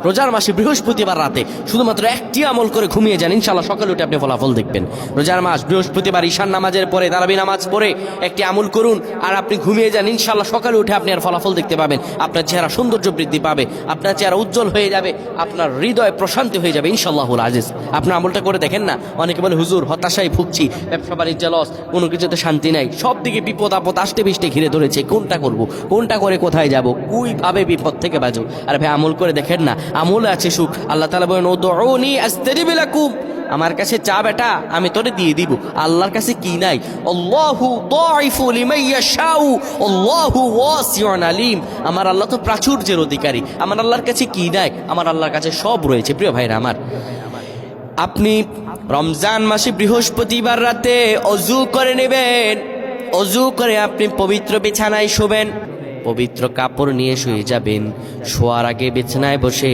রোজার মাসে বৃহস্পতিবার রাতে শুধুমাত্র একটি আমল করে ঘুমিয়ে যান, ইনশাআল্লাহ সকালে উঠে আপনি ফলাফল দেখবেন। রোজার মাস বৃহস্পতিবার ঈশান নামাজের পরে তারাবি নামাজ পড়ে একটি আমল করুন আর আপনি ঘুমিয়ে যান, ইনশাআল্লাহ সকালে উঠে আপনি আর ফলাফল দেখতে পাবেন। আপনার চেহারা সৌন্দর্য বৃদ্ধি পাবে, আপনার চেহারা উজ্জ্বল হয়ে যাবে, আপনার হৃদয় প্রশান্তি হয়ে যাবে ইনশাআল্লাহুল আজিজ। আপনার আমলটা করে দেখেন না। অনেকে বলে হুজুর হতাশায় ভুগছি, ব্যবসা বাণিজ্য লস, কোনো কিছুতে শান্তি নাই, সব দিকে বিপদ আপদ আষ্টে পিষ্টে ঘিরে ধরেছে, কোনটা করব, কোনটা করে কোথায় যাব, কুইভাবে বিপদ থেকে বাঁচো। আর ভাই আমল করে দেখেন না, আমল আছে সুখ। আল্লাহ তাআলা বলেন উদউনি আস্তাজিব লাকুম, আমার কাছে চা বেটা আমি তোরে দিয়ে দিব। আল্লাহর কাছে কি নাই? আল্লাহু দাইফু লিমান ইয়াশাউ আল্লাহু ওয়াসিউন আলিম। আমার আল্লাহ তো প্রাচুর্যের অধিকারী, আমার আল্লাহর কাছে কি নাই? আমার আল্লাহর কাছে সব রয়েছে। প্রিয় ভাইরা আমার, আপনি রমজান মাসে বৃহস্পতিবার রাতে অজু করে নেবেন। অজু করে আপনি পবিত্র বিছানায় শোবেন, পবিত্র কাপড় নিয়ে শুয়ে যাবেন। শোয়ার আগে বিছানায় বসে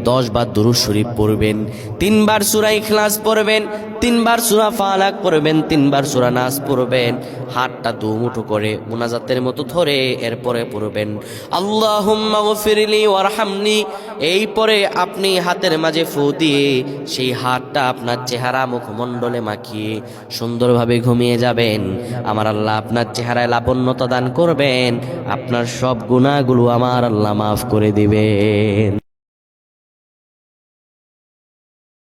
10 বার দুরূদ শরীফ পড়বেন, 3 বার সূরা ইখলাস পড়বেন, 3 বার সূরা ফালাক পড়বেন, 3 বার সূরা নাস পড়বেন। হাতটা দুমুঠো করে মুনাজাতের মতো ধরে এরপরে পড়বেন আল্লাহুম্মা গফিরলি ওয়ারহামনি। এই পরে আপনি হাতের মাঝে ফু দিয়ে সেই হাতটা আপনার চেহারা মুখমণ্ডলে মাখিয়ে সুন্দরভাবে ঘুমিয়ে যাবেন। আমার আল্লাহ আপনার চেহারায় লাবণ্যতা দান করবেন, আপনার সব গুনাহগুলো আমার আল্লাহ মাফ করে দিবেন।